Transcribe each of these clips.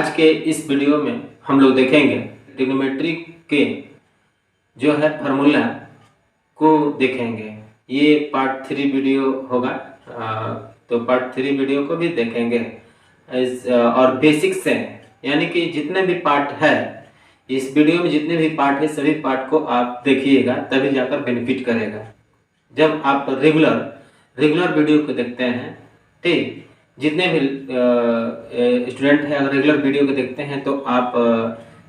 आज के इस वीडियो में हम लोग देखेंगे ट्रिग्नोमेट्री के जो है फार्मूला को देखेंगे। ये पार्ट 3 वीडियो होगा, तो पार्ट 3 वीडियो को भी देखेंगे और बेसिक से, यानी कि जितने भी पार्ट है इस वीडियो में, जितने भी पार्ट है सभी पार्ट को आप देखिएगा, तभी जाकर बेनिफिट करेगा। जब आप रेगुलर वीडियो को देखते हैं, ठीक, जितने भी स्टूडेंट हैं अगर रेगुलर वीडियो को देखते हैं तो आप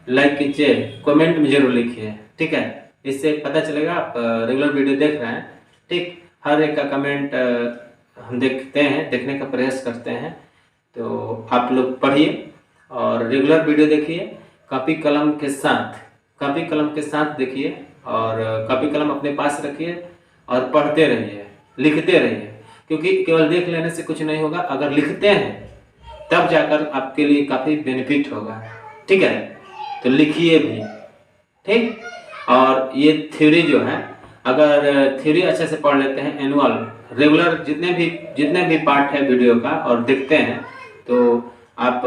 लाइक कीजिए, कमेंट में जरूर लिखिए, ठीक है। इससे पता चलेगा आप रेगुलर वीडियो देख रहे हैं, ठीक। हर एक का कमेंट हम देखते हैं, देखने का प्रयास करते हैं, तो आप लोग पढ़िए और रेगुलर वीडियो देखिए। कॉपी कलम के साथ देखिए और कॉपी कलम अपने पास रखिए और पढ़ते रहिए, लिखते रहिए, क्योंकि केवल देख लेने से कुछ नहीं होगा। अगर लिखते हैं तब जाकर आपके लिए काफ़ी बेनिफिट होगा, ठीक है। तो लिखिए भी, ठीक। और ये थ्योरी जो है, अगर थ्योरी अच्छे से पढ़ लेते हैं, एनुअल रेगुलर जितने भी पार्ट है वीडियो का और देखते हैं, तो आप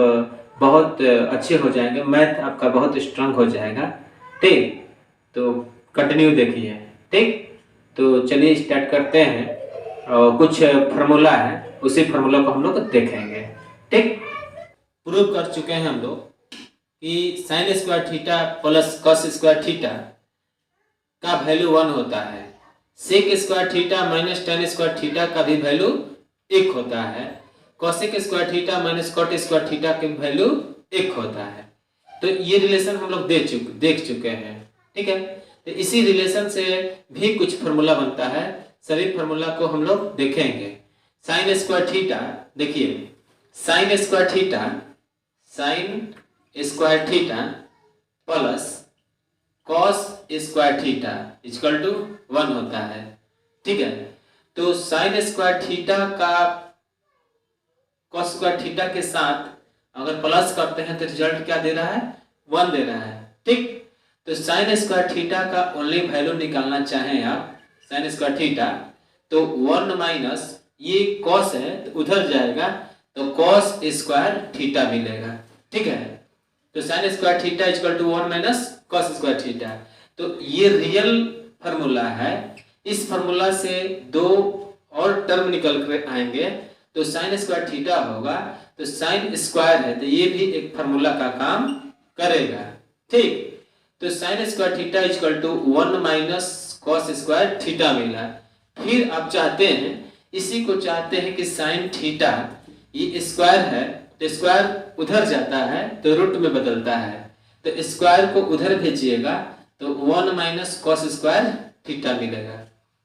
बहुत अच्छे हो जाएंगे, मैथ आपका बहुत स्ट्रांग हो जाएगा, ठीक। तो कंटिन्यू देखिए, ठीक। तो चलिए स्टार्ट करते हैं। और कुछ फार्मूला है, उसी फार्मूला को हम लोग देखेंगे, ठीक। प्रूव कर चुके हैं हम लोग कि sine square theta plus cos square theta का वैल्यू 1 होता है। Sec square theta minus tan square theta का भी वैल्यू 1 होता है। Cosec square theta minus cot square theta का वैल्यू 1 होता है। तो ये रिलेशन हम लोग देख चुके हैं, ठीक है। तो इसी रिलेशन से भी कुछ फार्मूला बनता है, सभी फार्मूला को हम लोग देखेंगे। साइन स्क्वायर थीटा, देखिए sine square theta plus cos square theta equal to 1 होता है, ठीक है। तो साइन स्क्वायर थीटा का कॉस स्क्वायर थीटा के साथ अगर प्लस करते हैं तो रिजल्ट क्या दे रहा है, 1 दे रहा है, ठीक। तो साइन स्क्वायर थीटा का ओनली वैल्यू निकालना चाहें आप, साइन स्क्वायर थीटा, तो 1 माइनस ये कॉस है तो उधर जाएगा, तो कॉस स्क्वायर थीटा मिलेगा, ठीक है। तो sine square theta equal to 1 minus cos square theta. तो ये रियल फार्मूला है। इस फार्मूला से 2 और टर्म निकल कर आएंगे, तो साइन स्क्वायर थीटा होगा, तो साइन स्क्वायर है तो ये भी एक फार्मूला का काम करेगा, ठीक। तो sine square theta equal to 1 minus cos square theta मिला। फिर आप चाहते हैं, इसी को चाहते हैं कि साइन थीटा, ये स्क्वायर है तो स्क्वायर उधर जाता है तो रूट में बदलता है, तो स्क्वायर को उधर भेजिएगा तो 1 माइनस कॉस स्क्वायर थीटा मिलेगा,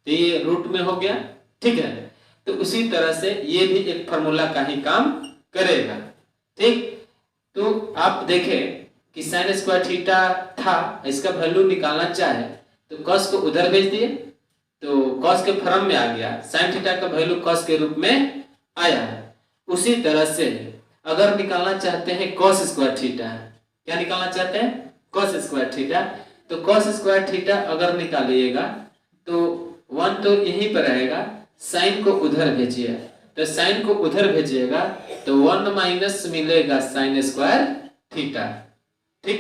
तो ये रूट में हो गया, ठीक है। तो उसी तरह से ये भी एक फार्मूला का ही काम करेगा, ठीक। तो आप देखें कि साइन स्क्वायर थीटा था, इसका वैल्यू निकालना चाहे तो कॉस को उधर भेज दिए तो कॉस के फॉर्म में आ गया, साइन थीटा का वैल्यू कॉस के रूप में आया है। उसी तरह से अगर निकालना चाहते हैं कॉस स्क्वायर थीटा, क्या निकालना चाहते हैं, कॉस स्क्वायर थीटा, तो कॉस स्क्वायर थीटा अगर निकालिएगा तो 1 तो यहीं पर रहेगा, साइन को उधर भेजिए, तो साइन को उधर भेजिएगा तो 1 माइनस मिलेगा साइन स्क्वायर थीटा, ठीक।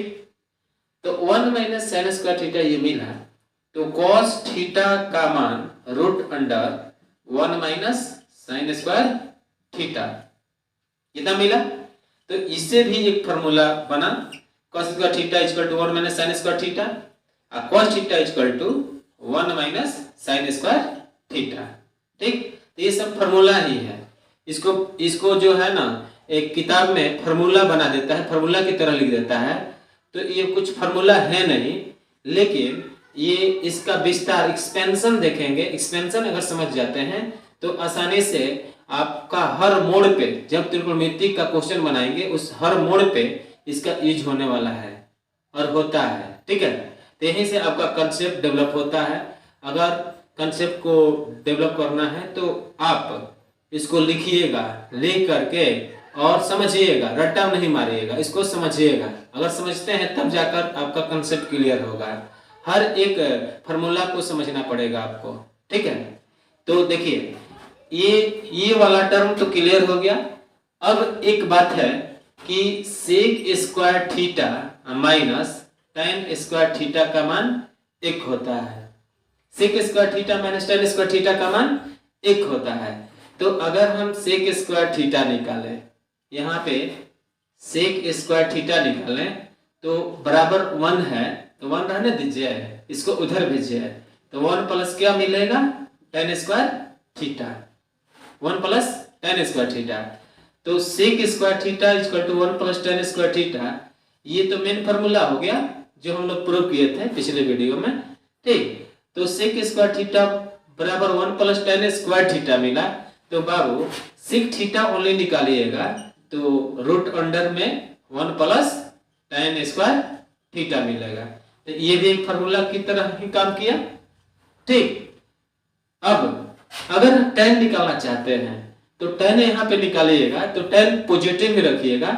तो 1 माइनस साइन स्क्वायर थीटा ये मिला, तो कॉस थीटा का मान root under 1 minus sine square theta, कितना मिला। तो इससे भी एक फार्मूला बना, cos square theta equal to 1 minus sine square theta और cos theta equal to 1 minus sine square theta, ठीक। तो ये सब फार्मूला ही है। इसको जो है ना, एक किताब में फार्मूला बना देता है, फार्मूला की तरह लिख देता है, तो ये कुछ फार्मूला है नहीं, लेकिन ये इसका विस्तार, एक्सपेंशन देखेंगे। एक्सपेंशन अगर समझ जाते हैं तो आसानी से आपका हर मोड़ पे, जब त्रिकोणमिति का क्वेश्चन बनाएंगे उस हर मोड़ पे इसका यूज होने वाला है और होता है, ठीक है। तो यहीं से आपका कंसेप्ट डेवलप होता है। अगर कंसेप्ट को डेवलप करना है तो आप इसको लिखिएगा, लिख करके और समझिएगा, रट्टा नहीं मारिएगा, इसको समझिएगा। अगर समझते हैं तब जाकर आपका कंसेप्ट क्लियर होगा। हर एक फार्मूला को समझना पड़ेगा आपको, ठीक है। तो देखिए ये वाला टर्म तो क्लियर हो गया। अब एक बात है कि sec square theta minus tan square theta का मान 1 होता है। Sec square theta minus tan square theta का मान 1 होता है। तो अगर हम सेक स्क्वायर थीटा निकालें, यहाँ पे सेक स्क्वायर थीटा निकालें तो बराबर 1 है, तो 1 रहने दीजिए, इसको उधर भेजिए, तो 1 प्लस क्या मिलेगा, tan square theta, 1 plus tan square theta. तो sec square theta equal to 1 plus tan square theta, ये तो मेन फार्मूला हो गया जो हम लोग प्रूव किए थे पिछले वीडियो में। ठीक, तो सेक स्क्वायर थीटा बराबर 1 प्लस tan स्क्वायर थीटा मिला। तो बाबू सेक थीटा ओनली निकालिएगा, तो रूट अंडर में 1 प्लस tan स्क्वायर थीटा मिलेगा। तो ये भी एक फार्मूला की तरह ही काम किया। ठीक, अब अगर tan निकालना चाहते हैं तो tan यहाँ पे निकालिएगा, तो tan पॉजिटिव ही रखिएगा,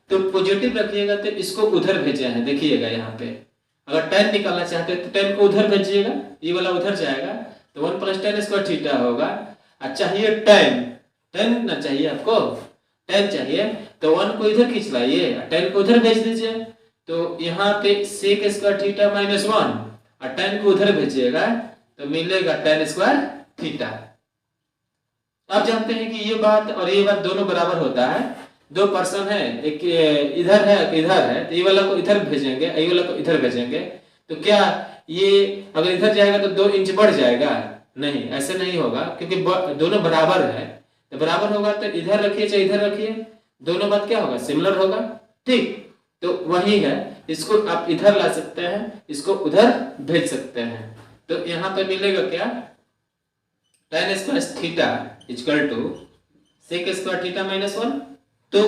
तो पॉजिटिव रखिएगा तो इसको उधर भेजे हैं, देखिएगा यहाँ पे अगर tan निकालना चाहते हैं तो tan को उधर भेजिएगा, ये वाला उधर जाएगा, तो 1 प्लस tan स्क्वायर थीटा होगा। अच्छा ये tan ना चाहिए आपको, tan चाहिए तो 1 को इधर खींच लाइए, tan को उधर भेज दीजिए, तो यहाँ पे सेक स्क्वायर थीटा माइनस 1 और tan को उधर भेजिएगा तो मिलेगा tan स्क्वायर थीटा। आप जानते हैं कि ये बात और ये बात दोनों बराबर होता है, दो पर्सन है, एक इधर है एक इधर है, तो ये वाला को इधर भेजेंगे, ये वाला को इधर भेजेंगे, तो क्या ये अगर इधर जाएगा तो 2 इंच बढ़ जाएगा? नहीं, ऐसे नहीं होगा, क्योंकि दोनों बराबर है। तो बराबर होगा तो इधर रखिए चाहे इधर रखिए, दोनों बात क्या होगा, सिमिलर होगा। ठीक, तो वही है, इसको आप इधर ला सकते हैं, इसको उधर भेज सकते हैं, तो यहाँ पे मिलेगा क्या, tan square theta equal to sec square theta minus 1। तो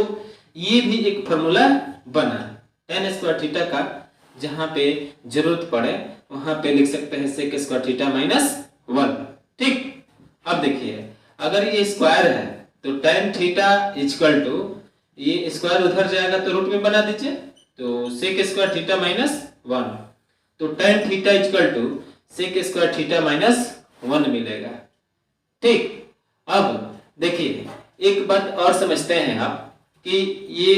ये भी एक फॉर्मूला बना tan स्क्वायर थीटा का, जहां पे जरूरत पड़े वहां पे लिख सकते हैं सेक स्क्वायर थीटा माइनस 1। ठीक, अब देखिए अगर ये स्क्वायर है तो tan थीटा इक्वल टू, ये स्क्वायर उधर जाएगा तो रूट में बना दीजिए, तो सेक स्क्वायर थीटा माइनस 1, तो tan theta equal to sec square theta minus 1 मिलेगा। ठीक, अब देखिए एक बात और समझते हैं आप कि ये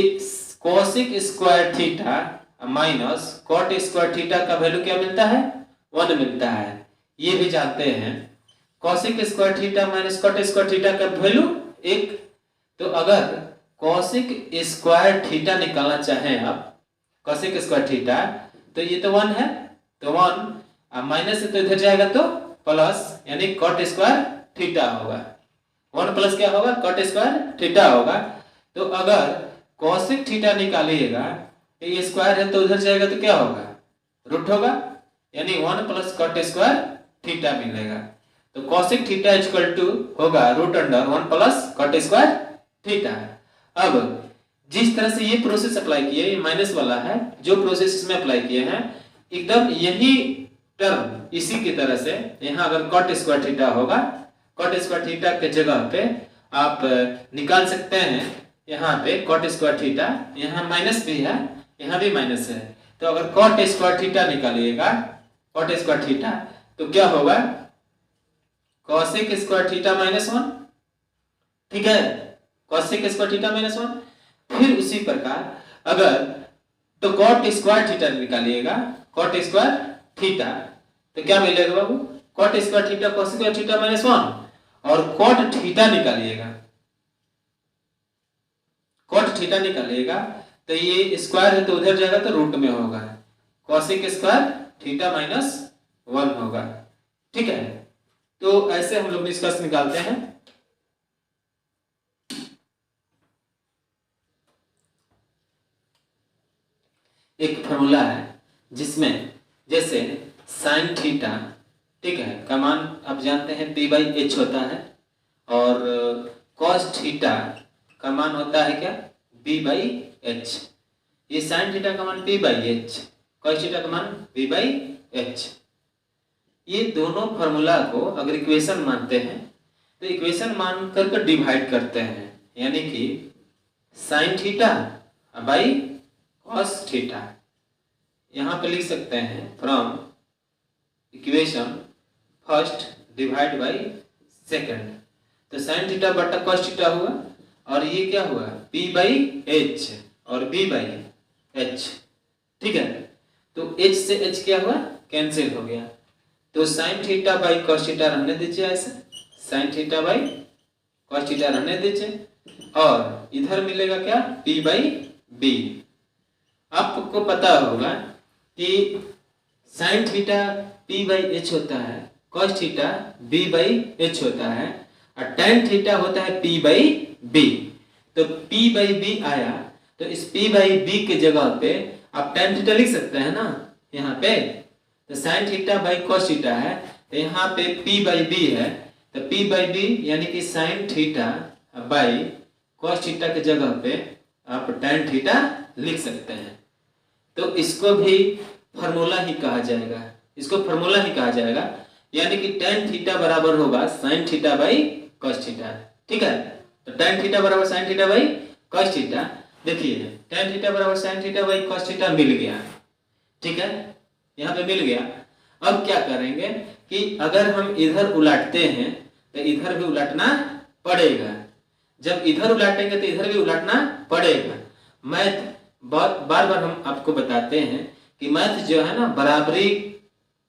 cosec square theta minus cot square theta का वैल्यू क्या मिलता है, 1 मिलता है। ये भी जानते हैं cosec square theta minus cot square theta का वैल्यू 1। तो अगर कोसेक स्क्वायर थीटा निकालना चाहें आप, कोसेक स्क्वायर थीटा, तो ये तो 1 है, तो 1 माइनस से तो इधर जाएगा तो प्लस, यानी कॉट स्क्वायर थीटा होगा, 1 प्लस क्या होगा, कॉट स्क्वायर थीटा होगा। तो अगर कोसेक थीटा निकालिएगा, ये स्क्वायर है तो उधर जाएगा तो क्या होगा, रूट होगा, यानी 1 प्लस कॉट स्क्वायर थीटा मिलेगा। तो कोसेक थीटा इक्वल टू होगा root under 1 plus cot square theta. अब जिस तरह से ये प्रोसेस अप्लाई किए, ये माइनस वाला है, जो प्रोसेस इसमें अप्लाई किए हैं एकदम यही टर्म इसी की तरह से, यहाँ अगर कॉट स्क्वायर थीटा होगा, कॉट स्क्वायर थीटा के जगह पे आप निकाल सकते हैं, यहाँ पे कॉट स्क्वायर थीटा, यहाँ माइनस भी है, यहाँ भी माइनस है, तो अगर कॉट स्क्वायर थीटा निकालिएगा, कॉट स्क्वायर थीटा, तो क्या होगा, कोसेक स्क्वायर थीटा माइनस 1। ठीक है, कोसेक स्क्वायर थीटा माइनस 1। फिर उसी प्रकार अगर तो कॉट स्क्वायर थीटा निकालिएगा, कॉट स्क्वायर थीटा, तो क्या मिलेगा बाबू, cot square theta cosec square theta minus 1, और कॉट थीटा निकालिएगा, कॉट थीटा निकालिएगा, तो ये स्क्वायर है तो उधर जाएगा तो रूट में होगा, कोसेक स्क्वायर थीटा माइनस 1 होगा। ठीक है, तो ऐसे हम लोग निष्कर्ष निकालते हैं। एक फॉर्मूला है जिसमें जैसे साइन थीटा, ठीक है, का मान आप जानते हैं p बाई एच होता है, और कॉस थीटा का मान होता है क्या, b बाई एच। ये साइन थीटा का मान p by H, cos theta का मान b बाई एच। ये दोनों फॉर्मूला को अगर इक्वेशन मानते हैं तो इक्वेशन मान कर डिवाइड करते हैं, यानी कि sign theta by cos theta, यहाँ पे लिख सकते हैं from equation first divide by second. तो साइन थीटा बटा कॉस थीटा हुआ, और ये क्या हुआ, p बाई एच, और b बाई h, ठीक है। तो h से h क्या हुआ, कैंसिल हो गया। तो sign theta by cos theta रहने दीजिए, ऐसे sign theta by cos theta रहने दीजिए, और इधर मिलेगा क्या, p बाई b। आपको पता होगा कि sine theta p by h होता है, cos theta b by h होता है, और टेन थीटा होता है p बाई b। तो p बाई b आया, तो इस p बाई b के जगह पे आप टेन थीटा लिख सकते हैं ना यहाँ पे। तो sign theta by cos theta है, तो यहाँ पे p बाई b है, तो p बाई b यानी कि sign theta by cos theta के जगह पे आप टेन थीटा लिख सकते हैं। तो इसको भी फार्मूला ही कहा जाएगा, इसको फार्मूला ही कहा जाएगा, यानी कि टेन थीटा बराबर होगा sine theta by cos theta, ठीक है। तो टेन थीटा बराबर sine theta by cos theta, देखिए टेन थीटा बराबर sine theta by cos theta मिल गया, ठीक है, यहाँ पे मिल गया। अब क्या करेंगे कि अगर हम इधर उलटते हैं तो इधर भी उलटना पड़ेगा, जब इधर उलटेंगे तो इधर भी उलटना पड़ेगा। मैथ बार बार हम आपको बताते हैं कि मैथ जो है ना बराबरी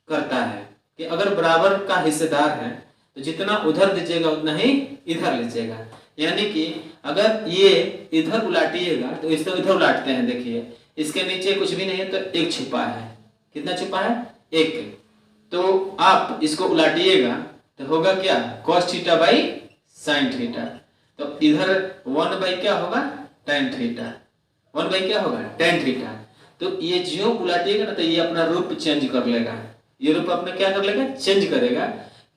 करता है, कि अगर बराबर का हिस्सेदार है तो जितना उधर दीजिएगा उतना ही इधर लीजिएगा। यानी कि अगर ये इधर उलाटिएगा तो इसको इधर उलाटते हैं, देखिए इसके नीचे कुछ भी नहीं है तो एक छिपा है, कितना छिपा है, एक। तो आप इसको उलाटिएगा तो होगा क्या, cos theta by sine theta. तो इधर 1 बाई क्या होगा, tan थीटा, 1 बाई क्या होगा, tan थीटा। तो ये जो उलाटिएगा ना तो ये अपना रूप चेंज कर लेगा, ये रूप अपना क्या कर लेगा, चेंज करेगा।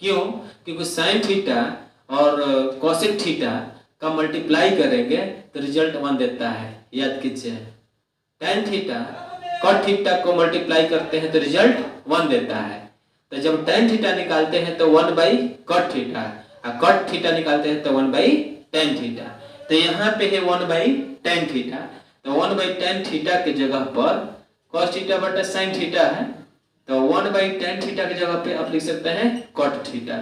क्यों, क्योंकि साइन थीटा और कोसेक थीटा का मल्टीप्लाई करेंगे तो रिजल्ट 1 देता है, याद कीजिए। tan थीटा cot थीटा को मल्टीप्लाई करते हैं तो रिजल्ट 1 देता है। तो जब tan थीटा निकालते हैं तो 1 बाई cot थीटा, और cot थीटा निकालते हैं तो 1 बाई tan थीटा। तो यहाँ पे है 1 बाई tan थीटा, तो 1 बाई tan थीटा के जगह पर cos थीटा बटा sin थीटा है, तो 1 बाई tan थीटा की जगह पे आप लिख सकते हैं cot थीटा,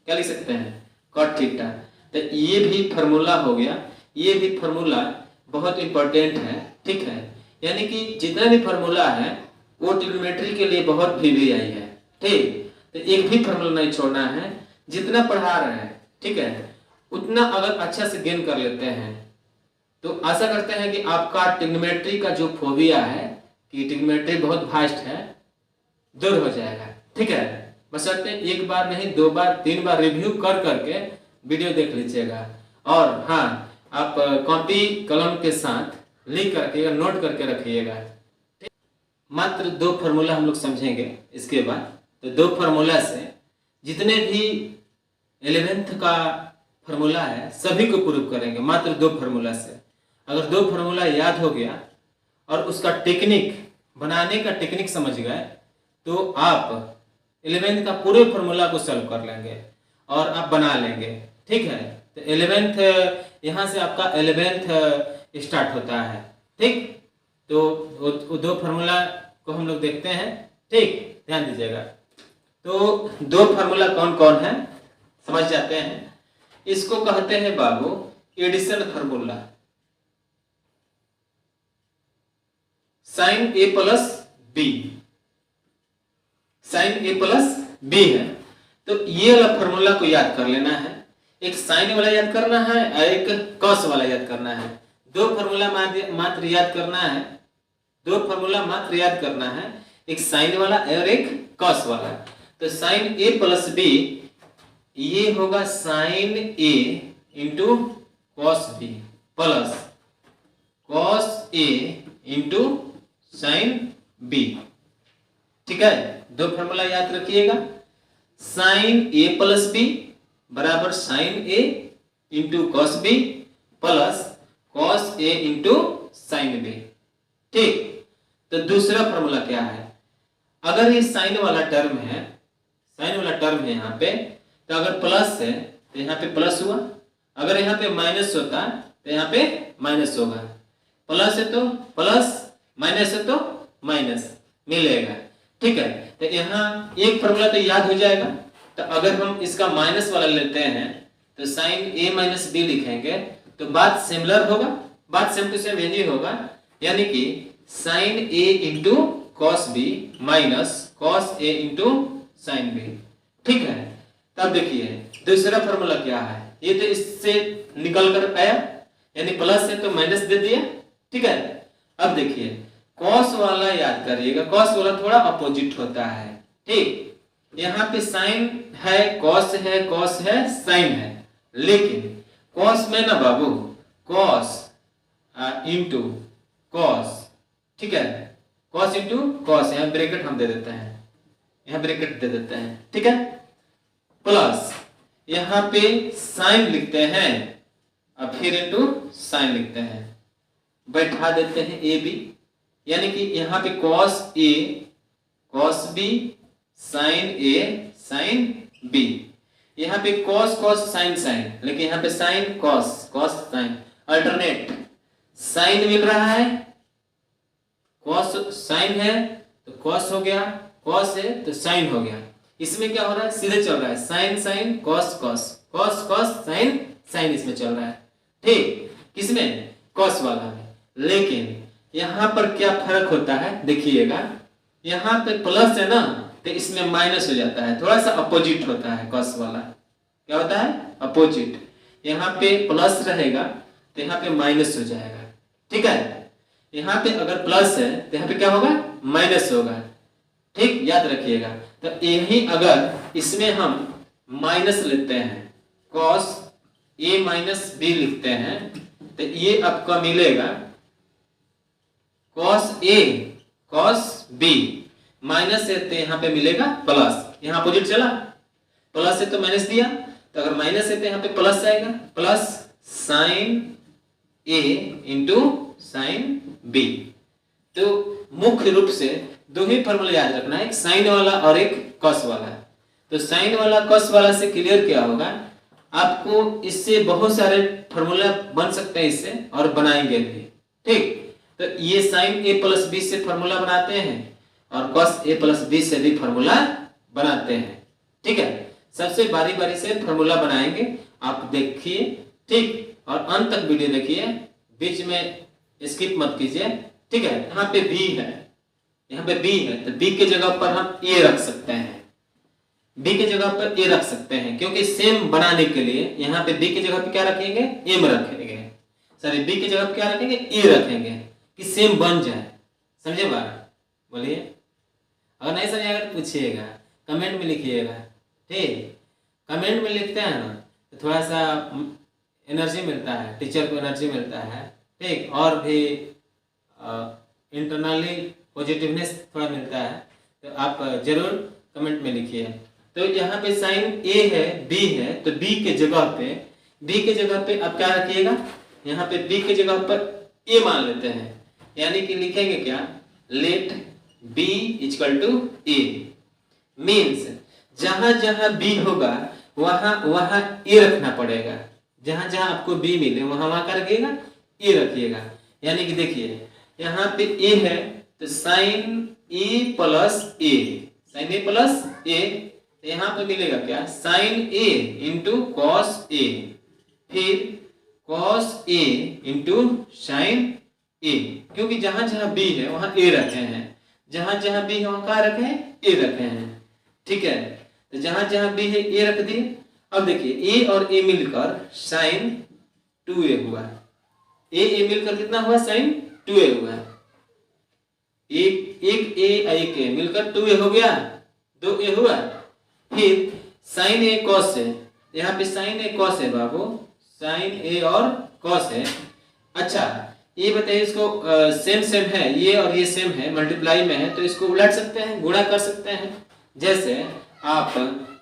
क्या लिख सकते हैं, cot थीटा। तो ये भी फार्मूला हो गया, ये भी फार्मूला बहुत इंपॉर्टेंट है, ठीक है। यानी कि जितना भी फार्मूला है वो ट्रिग्नोमेट्री के लिए बहुत VVI है, ठीक। तो एक भी फार्मूला नहीं छोड़ना है, जितना पढ़ा रहे हैं, ठीक है, उतना अगर अच्छा से गेन कर लेते हैं तो आशा करते हैं कि आपका ट्रिग्नोमेट्री का जो फोबिया है कि ट्रिग्नोमेट्री बहुत वास्ट है, दूर हो जाएगा, ठीक है। बशर्ते एक बार नहीं 2 बार 3 बार रिव्यू कर करके वीडियो देख लीजिएगा। और हाँ, आप कॉपी कलम के साथ लिख करके नोट करके रखिएगा। मात्र 2 फार्मूला हम लोग समझेंगे इसके बाद। तो 2 फार्मूला से जितने भी 11th का फार्मूला है सभी को प्रूव करेंगे, मात्र 2 फार्मूला से। अगर 2 फार्मूला याद हो गया और उसका टेक्निक, बनाने का टेक्निक समझ गए तो आप 11th का पूरे फार्मूला को सॉल्व कर लेंगे और आप बना लेंगे, ठीक है। तो 11th यहाँ से आपका 11th स्टार्ट होता है, ठीक। तो वो 2 फार्मूला को हम लोग देखते हैं, ठीक, ध्यान दीजिएगा। तो 2 फार्मूला कौन कौन है समझ जाते हैं। इसको कहते हैं बाबू addition formula, sine A plus B, sine A plus B है। तो ये वाला फार्मूला को याद कर लेना है, एक साइन वाला याद करना है और एक कॉस वाला याद करना है। 2 फार्मूला मात्र याद करना है, 2 फार्मूला मात्र याद करना है, एक साइन वाला और एक कॉस वाला। तो साइन A प्लस B ये होगा sine A into cos B plus cos A into sine B, ठीक है। 2 फार्मूला याद रखिएगा, साइन A प्लस B बराबर sine A into cos B plus cos A into sine B, ठीक। तो दूसरा फार्मूला क्या है, अगर ये साइन वाला टर्म है, साइन वाला टर्म है यहाँ पे, तो अगर प्लस है तो यहाँ पे प्लस हुआ, अगर यहाँ पे माइनस होता तो यहाँ पे माइनस होगा, प्लस है तो प्लस, माइनस है तो माइनस मिलेगा, ठीक है। तो यहाँ एक फार्मूला तो याद हो जाएगा। तो अगर हम इसका माइनस वाला लेते हैं तो साइन A माइनस B लिखेंगे तो बात सिमिलर होगा, बात सेम टू सेम यही होगा। यानी कि sine A into cos B minus cos A into sine B. ठीक है, तब देखिए दूसरा फॉर्मूला क्या है, ये तो इससे निकल कर आया, यानी प्लस है तो माइनस दे दिया। ठीक है, अब देखिए कॉस वाला याद करिएगा, कॉस वाला थोड़ा अपोजिट होता है। ठीक, यहाँ पे साइन है, कॉस है, कॉस है, साइन है, लेकिन कॉस में ना बाबू कॉस इंटू कॉस। ठीक है, कॉस इंटू कॉस, यहाँ ब्रैकेट हम दे देते हैं, यहाँ ब्रैकेट दे देते हैं। ठीक है, प्लस यहाँ पे साइन लिखते हैं, अब फिर इंटू साइन लिखते हैं, बैठा देते हैं ए बी, यानी कि यहाँ पे cos A cos B sine A sine B. यहाँ पे कॉस कॉस साइन साइन, लेकिन यहाँ पे sine cos cos sine, alternate sine मिल रहा है, कॉस साइन है तो कॉस हो गया, कॉस है तो साइन हो गया। इसमें क्या हो रहा है, सीधे चल रहा है, sine sine cos cos cos cos sine sine, इसमें चल रहा है। ठीक, किसमें, कॉस वाला में। लेकिन यहाँ पर क्या फर्क होता है देखिएगा, यहाँ पे प्लस है ना तो इसमें माइनस हो जाता है, थोड़ा सा अपोजिट होता है। कॉस वाला क्या होता है, अपोजिट। यहाँ पे प्लस रहेगा तो यहाँ पे माइनस हो जाएगा। ठीक है, यहाँ पे अगर प्लस है तो यहाँ पे क्या होगा, माइनस होगा। ठीक, याद रखिएगा। तो यही अगर इसमें हम माइनस लेते हैं, कॉस ए माइनस बी लिखते हैं, तो ये आपका मिलेगा cos A cos B, minus है तो यहाँ पे मिलेगा प्लस, यहाँ अपोजिट चला, प्लस है तो माइनस दिया, तो अगर माइनस है तो यहाँ पे प्लस आएगा, plus sign A into sine B. तो मुख्य रूप से दो ही फॉर्मूला याद रखना है, एक साइन वाला और एक कॉस वाला। तो साइन वाला कॉस वाला से क्लियर क्या होगा, आपको इससे बहुत सारे फॉर्मूला बन सकते हैं इससे, और बनाएंगे भी। ठीक, तो ये साइन ए प्लस बी से फॉर्मूला बनाते हैं और कॉस ए प्लस बी से भी फॉर्मूला बनाते हैं। ठीक है, सबसे बारी बारी से फॉर्मूला बनाएंगे, आप देखिए। ठीक, और अंत तक वीडियो देखिए, बीच में स्किप मत कीजिए। ठीक है, यहाँ पे बी है, यहाँ पे बी है, तो बी के जगह पर हम ए रख सकते हैं, बी के जगह पर ए रख सकते हैं, क्योंकि सेम बनाने के लिए यहाँ पे बी के जगह पे क्या रखेंगे, एम रखेंगे, सॉरी बी के जगह पे क्या रखेंगे, ए रखेंगे, कि सेम बन जाए। समझे बात, बोलिए। अगर नहीं समझे अगर पूछिएगा, कमेंट में लिखिएगा। ठीक, कमेंट में लिखते हैं ना तो थोड़ा सा एनर्जी मिलता है, टीचर को एनर्जी मिलता है। ठीक, और भी इंटरनली पॉजिटिवनेस थोड़ा मिलता है, तो आप जरूर कमेंट में लिखिए। तो यहाँ पे साइन ए है, बी है, तो बी के जगह पे आप क्या रखिएगा, यहाँ पे बी के जगह पर ए मान लेते हैं, यानी कि लिखेंगे क्या, let B equal to A. Means जहां जहां बी होगा वहां वहां ए रखना पड़ेगा, जहां जहां आपको बी मिले वहां वहां क्या रखिएगा, ए रखिएगा। यानी कि देखिए यहाँ पे ए है तो साइन ए प्लस ए, साइन ए प्लस ए, यहाँ पे मिलेगा क्या, sign A into cos A, फिर कॉस ए इंटू साइन ए, क्योंकि जहां जहां बी है वहां ए रखे हैं, जहां जहां बी है वहां क्या रखे हैं, ए रखे हैं। ठीक है, तो जहां जहां बी है ए रख दिए। अब देखिए ए और ए मिलकर साइन 2a हुआ, ए मिलकर कितना हुआ, साइन 2a हुआ, एक ए मिलकर 2a हो गया, 2a हुआ। फिर साइन ए कॉस है, यहाँ पे साइन ए कॉस है बाबू, साइन ए और कॉस है। अच्छा ये बताइए, इसको सेम सेम है, ये और ये सेम है, मल्टीप्लाई में है, तो इसको उलट सकते हैं, गुणा कर सकते हैं। जैसे आप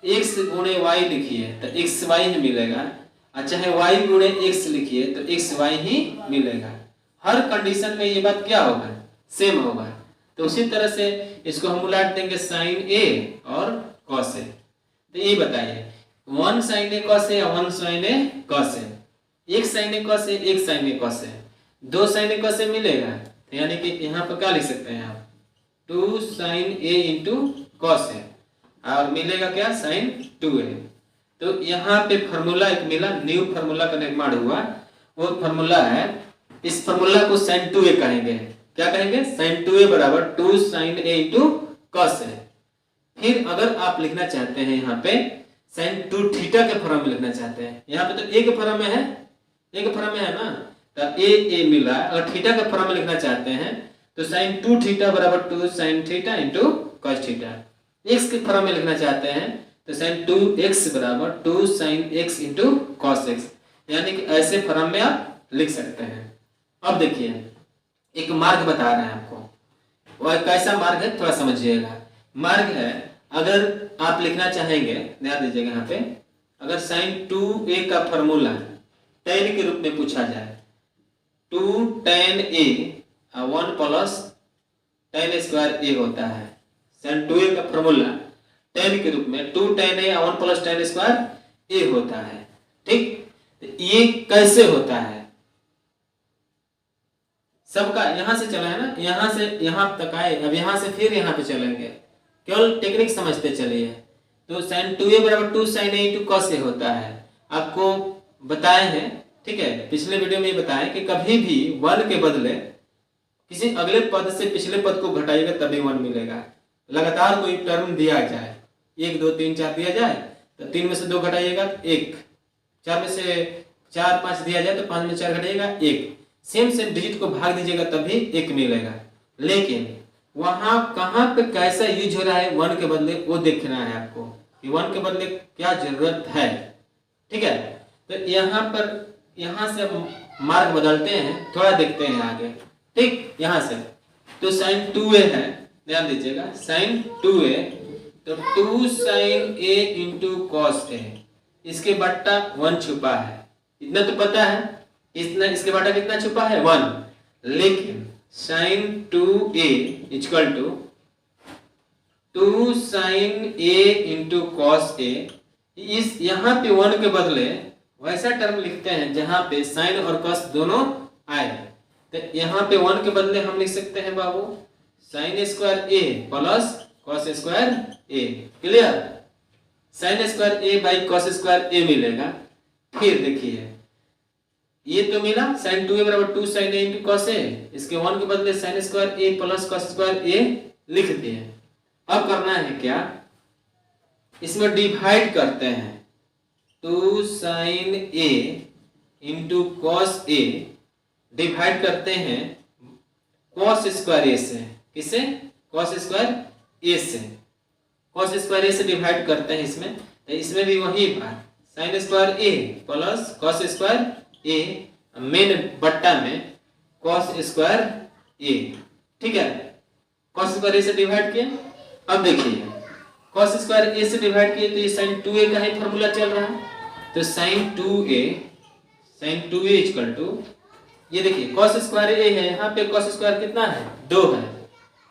x गुणे y लिखिए तो x y ही मिलेगा, अच्छा है y गुणे x लिखिए तो x y ही मिलेगा। हर कंडीशन में ये बात क्या होगा, सेम होगा। तो उसी तरह से इसको हम उलट देंगे साइन ए और कॉस ए। तो ये बताइए 1 साइन ए कॉस ए या 1 साइन ए कॉस ए, एक साइन ए कॉस ए, एक sign A cos A, 2 sign A cos A मिलेगा, तो यानी कि यहाँ पर क्या लिख सकते हैं आप, 2 sign A into cos A, और मिलेगा क्या, साइन 2a। तो यहाँ पे फार्मूला एक मिला, न्यू फार्मूला का निर्माण हुआ, वो फार्मूला है इस फॉर्मूला को sin 2a कहेंगे। क्या कहेंगे? sin 2a बराबर 2 sin a into cos a। फिर अगर आप लिखना चाहते हैं यहाँ पे sin 2 थीटा के फॉर्म में लिखना चाहते हैं, यहाँ पे तो a के फॉर्म में है, a के फॉर्म में है ना, तो a मिला। अगर थीटा के फॉर्म में लिखना चाहते हैं तो sin 2 थीटा बराबर 2 sin theta into cos theta. x के फॉर्म में लिखना चाहते हैं तो sin 2x बराबर 2 sin x into cos x, यानी कि ऐसे फॉर्म में आप लिख सकते हैं। अब देखिए एक मार्ग बता रहे हैं आपको, वह कैसा मार्ग है थोड़ा समझिएगा। मार्ग है, अगर आप लिखना चाहेंगे, ध्यान दीजिएगा यहाँ पे, अगर sin 2a का फॉर्मूला tan के रूप में पूछा जाए, 2 tan a 1 plus tan square a होता है। sin 2a का फॉर्मूला tan के रूप में 2 tan a 1 plus tan square a होता है। ठीक, ये कैसे होता है? सबका यहाँ से चला है ना, यहाँ से यहाँ तक आए, अब यहाँ से फिर यहाँ पे चलेंगे, केवल टेक्निक समझते चलिए। तो sin 2a बराबर 2 sin a into cos a होता है। आपको बताए हैं, ठीक है, पिछले वीडियो में बताया कि कभी भी 1 के बदले किसी अगले पद से पिछले पद को घटाइएगा तभी 1 मिलेगा। लगातार कोई टर्म दिया जाए, 1 2 3 4 दिया जाए तो 3 में से 2 घटाइएगा 1, 4 में से 4 5 दिया जाए तो 5 में 4 घटाइएगा 1, सेम डिजिट को भाग दीजिएगा तभी 1 मिलेगा। लेकिन वहां कहां पे कैसा यूज हो रहा है 1 के बदले, वो देखना है आपको कि 1 के बदले क्या जरूरत है। ठीक है, तो यहाँ पर यहाँ से मार्ग बदलते हैं, थोड़ा देखते हैं आगे। ठीक, यहाँ से तो sin 2a है, ध्यान दीजिएगा, sin 2a तो 2 sin a into cos a, इसके बट्टा 1 छुपा है, इतना तो पता है। इतना इसके बट्टा कितना छुपा है? 1। लेकिन sin 2a equal to 2 sin a into cos a, इस यहाँ पे 1 के बदले वैसा टर्म लिखते हैं जहां पे sin और cos दोनों आए। तो यहाँ पे 1 के बदले हम लिख सकते हैं बाबू sin square a plus cos square a। Clear? sin square a by cos square a मिलेगा। फिर देखिए ये तो मिला sin 2a बराबर 2 sin a into cos a, इसके 1 के बदले sin square a plus cos square a लिख दिए। अब करना है क्या, इसमें डिवाइड करते हैं, 2 sin a into cos a divide करते हैं cos स्क्वायर a से। किसे? cos स्क्वायर a से। cos स्क्वायर a से डिवाइड करते हैं इसमें, तो इसमें भी वही बात, sin square a plus cos square a main बट्टा में cos स्क्वायर a। ठीक है, cos स्क्वायर a से डिवाइड किया। अब देखिए cos स्क्वायर a से डिवाइड किए तो ये sin 2a का ही फॉर्मूला चल रहा है, तो sin 2a इक्वल टू, ये देखिए cos स्क्वायर a है, यहाँ पे cos स्क्वायर कितना है? 2 है,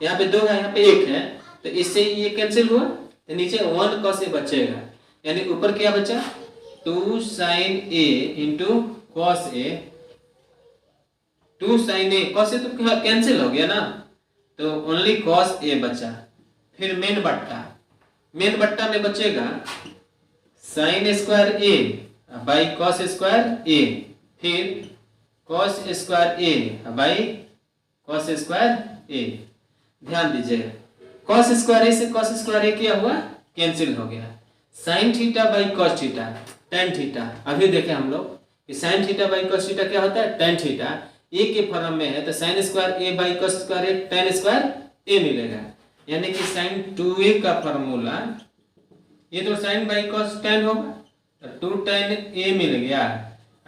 यहाँ पे 2 है, यहाँ पे 1 है, तो इससे ये कैंसिल हुआ, तो नीचे 1 cos a बचेगा, यानी ऊपर क्या बचा? 2 sin a into cos a, 2 sin a, cos a तो कैंसिल हो गया ना, तो ओनली cos a बचा। फिर मेन बट्टा में बचेगा sin square a by cos square a, फिर cos square a by cos square a। ध्यान दीजिएगा, cos स्क्वायर a से cos स्क्वायर a क्या हुआ? कैंसिल हो गया। sin theta by cos theta, tan theta, अभी देखें हम लोग कि sin theta by cos theta क्या होता है? tan theta. a के फॉर्म में है तो sin square a by cos square a tan square a मिलेगा, यानी कि sin 2a का फॉर्मूला, ये तो sin बाई cos tan होगा, तो 2 tan a मिल गया।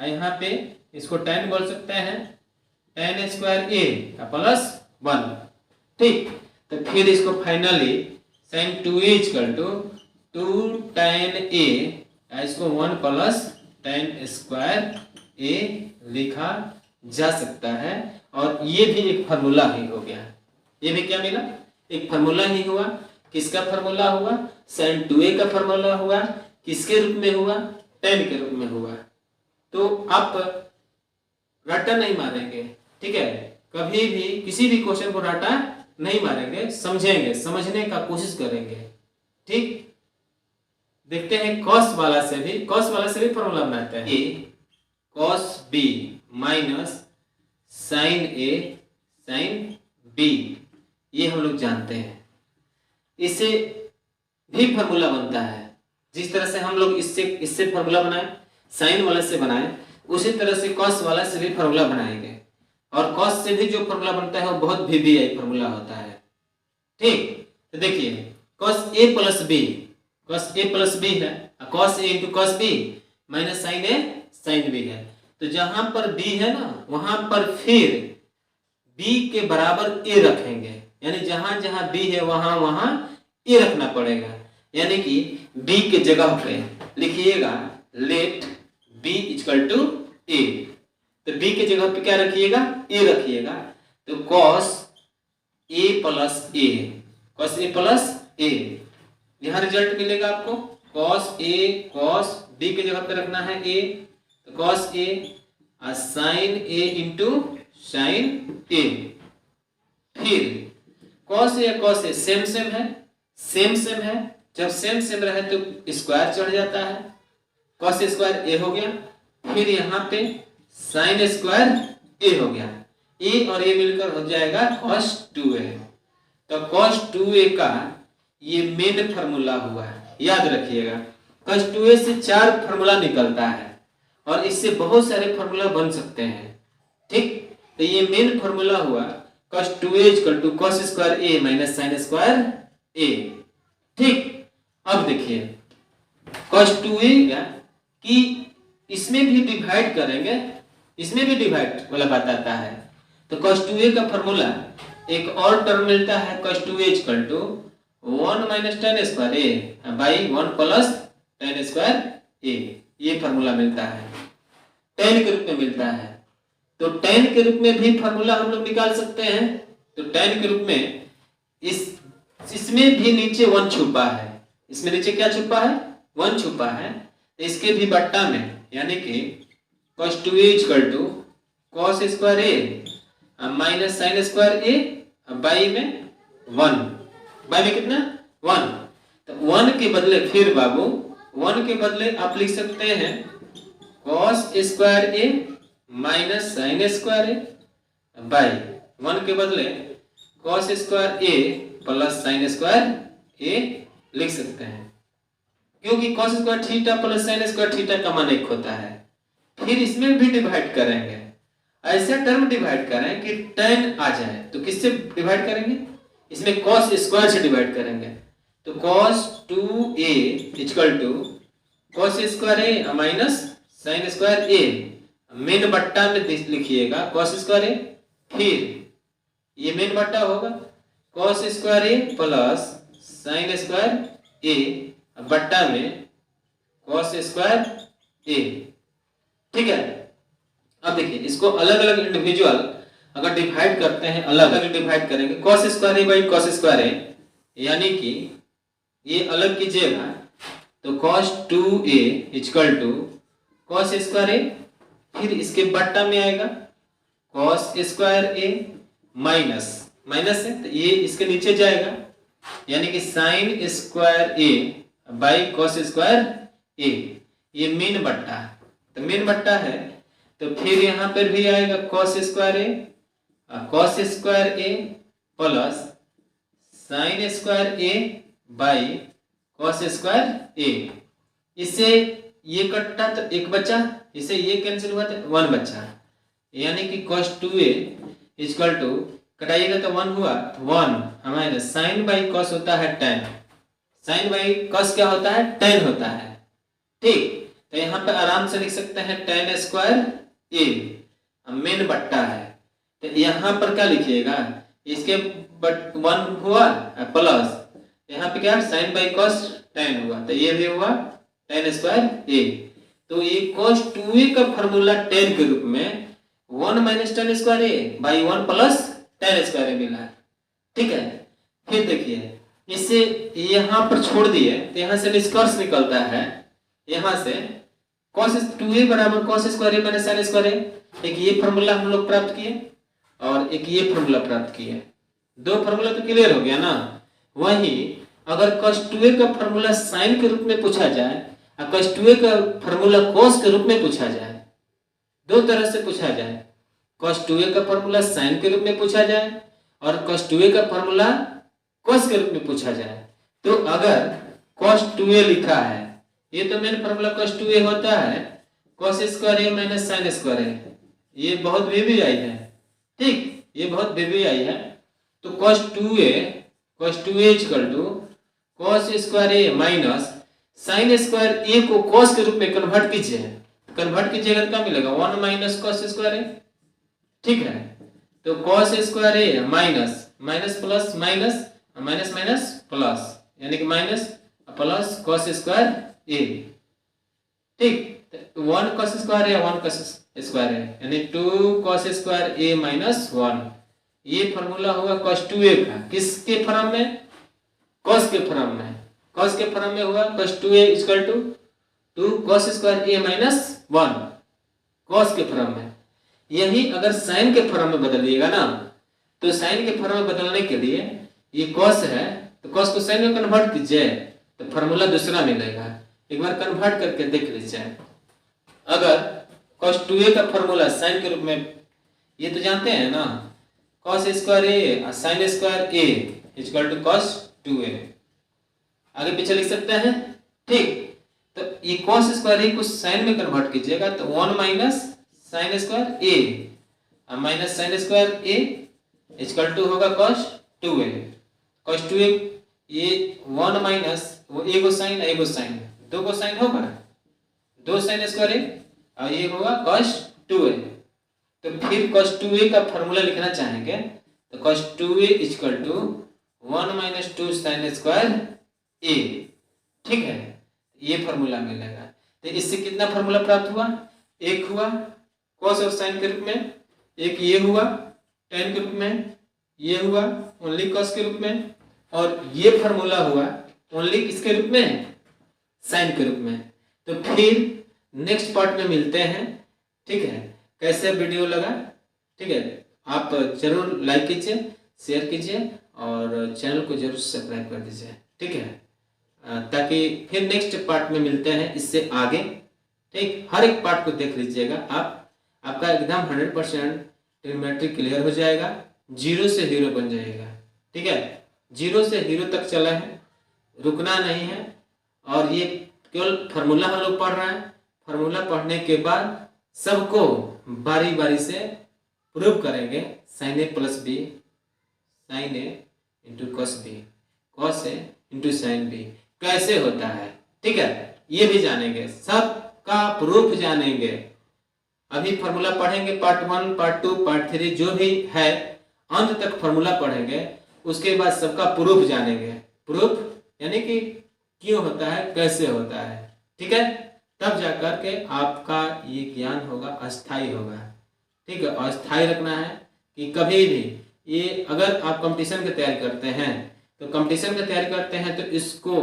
यहाँ पे इसको tan बोल सकते हैं, tan स्क्वायर a प्लस 1। ठीक, तो फिर इसको finally sin 2a equal to 2 tan a, इसको 1 प्लस tan स्क्वायर a लिखा जा सकता है। और ये भी एक फार्मूला ही हो गया, ये भी क्या मिला? एक फार्मूला ही हुआ। किसका फार्मूला हुआ? sin 2a का फार्मूला हुआ। किसके रूप में हुआ? tan के रूप में हुआ। तो आप रट्टा नहीं मारेंगे, ठीक है, कभी भी किसी भी क्वेश्चन को रट्टा नहीं मारेंगे, समझेंगे, समझने का कोशिश करेंगे। ठीक, देखते हैं cos वाला से भी फार्मूला बनाते हैं, a cos b minus sine A sine B, ये हम लोग जानते हैं। इससे भी फार्मूला बनता है, जिस तरह से हम लोग इससे फार्मूला बनाए, साइन वाले से बनाए, उसी तरह से कॉस वाला से भी फार्मूला बनाएंगे। और कॉस से भी जो फार्मूला बनता है वो बहुत वीवीआई फार्मूला होता है। ठीक, तो देखिए cos A plus B, cos A plus B है, cos A into cos B minus sine A sine B है। तो जहां पर बी है ना, वहां पर फिर बी के बराबर ए रखेंगे, यानी जहां जहां बी है वहां वहां ए रखना पड़ेगा। यानी कि बी के जगह पे लिखिएगा लेट बी इक्वल टू ए, तो बी के जगह पे क्या रखिएगा, ए रखिएगा। तो cos A plus A, cos A plus ए, यहां रिजल्ट मिलेगा आपको कॉस ए, कॉस बी के जगह पे रखना है ए, तो कॉस ए और साइन ए इंटू साइन ए। फिर कॉस ए सेम सेम है, सेम सेम है, जब सेम सेम रहे तो स्क्वायर चढ़ जाता है, कॉस स्क्वायर ए हो गया। फिर यहाँ पे साइन स्क्वायर ए हो गया, ए और ए मिलकर हो जाएगा कॉस 2a। तो कॉस 2a का ये मेन फार्मूला हुआ है, याद रखिएगा। कॉस 2a से 4 फार्मूला निकलता है और इससे बहुत सारे फार्मूला बन सकते हैं। ठीक, तो ये मेन फार्मूला हुआ cos 2a equal to cos square a minus sine square a। ठीक, अब देखिए cos 2a कि इसमें भी डिवाइड करेंगे, इसमें भी डिवाइड वाला बात आता है। तो cos 2a का फार्मूला एक और टर्म मिलता है cos 2a equal to 1 minus tan square a by 1 plus tan square a, ये फार्मूला मिलता है, tan के रूप में मिलता है। तो tan के रूप में भी फार्मूला हम लोग निकाल सकते हैं। तो tan के रूप में इसमें भी नीचे 1 छुपा है, इसमें नीचे क्या छुपा है, 1 छुपा है। इसके भी बट्टा में यानी कि cos 2a equal to cos square a minus sine square a by में 1, बाई में कितना 1। तो 1 के बदले फिर बाबू 1 के बदले आप लिख सकते हैं cos square a minus sine square A by 1 के बदले cos square A plus sine square ए लिख सकते हैं, क्योंकि cos square theta plus sine square theta का मान 1 होता है। फिर इसमें भी डिवाइड करेंगे, ऐसा टर्म डिवाइड करें कि tan आ जाए। तो किससे डिवाइड करेंगे, इसमें cos स्क्वायर से डिवाइड करेंगे। तो cos 2a equal to cos square A minus sine square A, main बट्टा में लिखिएगा cos स्क्वायर ए, फिर ये मेन बट्टा होगा cos square A plus sine square ए बट्टा में cos स्क्वायर ए। ठीक है, अब देखिए इसको अलग अलग इंडिविजुअल अगर डिवाइड करते हैं, अलग अलग डिवाइड करेंगे cos square A by cos square A, यानी कि ये अलग कीजिएगा। तो cos 2a equal to cos square A, फिर इसके बट्टा में आएगा cos square A minus minus है तो ये इसके नीचे जाएगा, यानी कि sine square A by cos square A, ये मेन बट्टा है। तो मेन बट्टा है तो फिर यहाँ पर भी आएगा cos square A plus sine square A by cos square A. इससे ये कट्टा तो 1 बचा, इससे ये कैंसिल हुआ तो 1 बचा, यानी कि cos 2a इक्वल टू कटाइएगा तो 1 हुआ, 1 हमारे साइन बाई cos होता है tan, साइन बाई cos क्या होता है, tan होता है। ठीक, तो यहाँ पे आराम से लिख सकते हैं tan स्क्वायर ए, मेन बट्टा है। तो यहाँ पर क्या लिखिएगा, इसके 1 हुआ प्लस यहाँ पे क्या साइन बाई cos tan हुआ, तो ये भी हुआ tan स्क्वायर ए। तो ये cos 2a का फार्मूला tan के रूप में 1 minus tan square A by 1 plus tan square A मिला। ठीक है, फिर देखिए इसे यहाँ पर छोड़ दिए तो यहाँ से निष्कर्ष निकलता है, यहाँ से cos 2a बराबर cos square A minus sin square ए। एक ये फार्मूला हम लोग प्राप्त किए और एक ये फार्मूला प्राप्त किए, 2 फार्मूला तो क्लियर हो गया ना। वही अगर cos 2a का फार्मूला sin के रूप में पूछा जाए और cos 2a का फार्मूला cos के रूप में पूछा जाए, 2 तरह से पूछा जाए। cos 2a का फॉर्मूला sin के रूप में पूछा जाए और cos 2a का फॉर्मूला cos के रूप में पूछा जाए, तो अगर cos 2a लिखा है, ये तो मेन फॉर्मूला cos 2a होता है, cos square a minus sin square a, ये बहुत वीवी आई है, ठीक, ये बहुत वीवी आई है। तो cos 2a equal to cos square a minus sin square a को cos के रूप में कन्वर्ट कीजिएगा, क्या मिलेगा, 1 माइनस cos स्क्वायर a, ठीक है। तो cos square a minus minus plus minus minus minus plus, यानी कि minus plus cos square a, ठीक, 1 cos square a 1 cos square a, यानी 2 cos स्क्वायर a माइनस 1, ये फॉर्मूला होगा cos 2a का, किसके फॉर्म में, cos के फॉर्म में, cos के फॉर्म में हुआ cos 2a equal to 2 cos square a minus 1, cos के फॉर्म में। यही अगर sin के फॉर्म में बदलिएगा ना, तो sin के फॉर्म में बदलने के लिए ये cos है, तो cos को sin में कन्वर्ट कीजिए तो फॉर्मूला दूसरा मिलेगा, एक बार कन्वर्ट करके देख लीजिए। अगर cos 2a का फॉर्मूला sin के रूप में, ये तो जानते हैं ना, cos square a sin square a equal to cos 2a, आगे पीछे लिख सकते हैं, ठीक। तो ये cos स्क्वायर a को sin में कन्वर्ट कीजिएगा तो 1 minus sin square a minus sin square a equal to होगा cos 2a। cos 2a ये 1 माइनस वो a को sin दो को sin होगा, 2 sin स्क्वायर a और ये होगा cos 2a। तो फिर cos 2a का फॉर्मूला लिखना चाहेंगे तो cos 2a equal to 1 minus 2 sin square a, ठीक है, ये फॉर्मूला मिलेगा। तो इससे कितना फॉर्मूला प्राप्त हुआ, एक हुआ cos और sin के रूप में, एक ये हुआ tan के रूप में, ये हुआ ओनली cos के रूप में, और ये फॉर्मूला हुआ ओनली किसके रूप में, sin के रूप में। तो फिर नेक्स्ट पार्ट में मिलते हैं, ठीक है। कैसे वीडियो लगा, ठीक है, आप जरूर लाइक कीजिए, शेयर कीजिए और चैनल को जरूर सब्सक्राइब कर दीजिए, ठीक है, ताकि फिर नेक्स्ट पार्ट में मिलते हैं इससे आगे, ठीक। हर एक पार्ट को देख लीजिएगा आप, आपका एकदम 100% ट्रिग्नोमेट्री क्लियर हो जाएगा, जीरो से हीरो बन जाएगा, ठीक है। जीरो से हीरो तक चला है, रुकना नहीं है। और ये केवल फार्मूला हम लोग पढ़ रहे हैं, फार्मूला पढ़ने के बाद सबको बारी बारी से प्रूव करेंगे, sin a plus B, sin a into cos b, cos a into sin b कैसे होता है, ठीक है, ये भी जानेंगे, सबका प्रूफ जानेंगे। अभी फार्मूला पढ़ेंगे, पार्ट 1 पार्ट 2 पार्ट 3 जो भी है, अंत तक फार्मूला पढ़ेंगे, उसके बाद सबका प्रूफ जानेंगे। प्रूफ यानी कि क्यों होता है, कैसे होता है, ठीक है, तब जाकर के आपका ये ज्ञान होगा, अस्थाई होगा, ठीक है। अस्थाई रखना है कि कभी भी ये, अगर आप कंपटीशन की तैयारी करते हैं तो कंपटीशन की तैयारी करते हैं तो इसको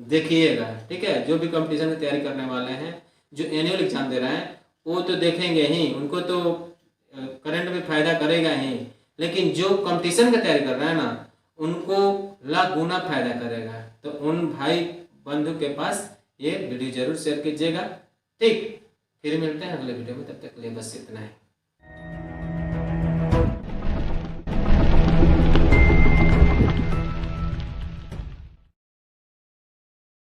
देखिएगा, ठीक है। जो भी कंपटीशन की तैयारी करने वाले हैं, जो एनुअल एग्जाम दे रहे हैं, वो तो देखेंगे ही, उनको तो करंट में फायदा करेगा ही, लेकिन जो कंपटीशन की तैयारी कर रहे हैं ना, उनको लाख गुना फायदा करेगा। तो उन भाई बंधु के पास ये वीडियो जरूर शेयर कीजिएगा, ठीक। फिर मिलते हैं अगले वीडियो में, तब तक के लिए बस इतना है।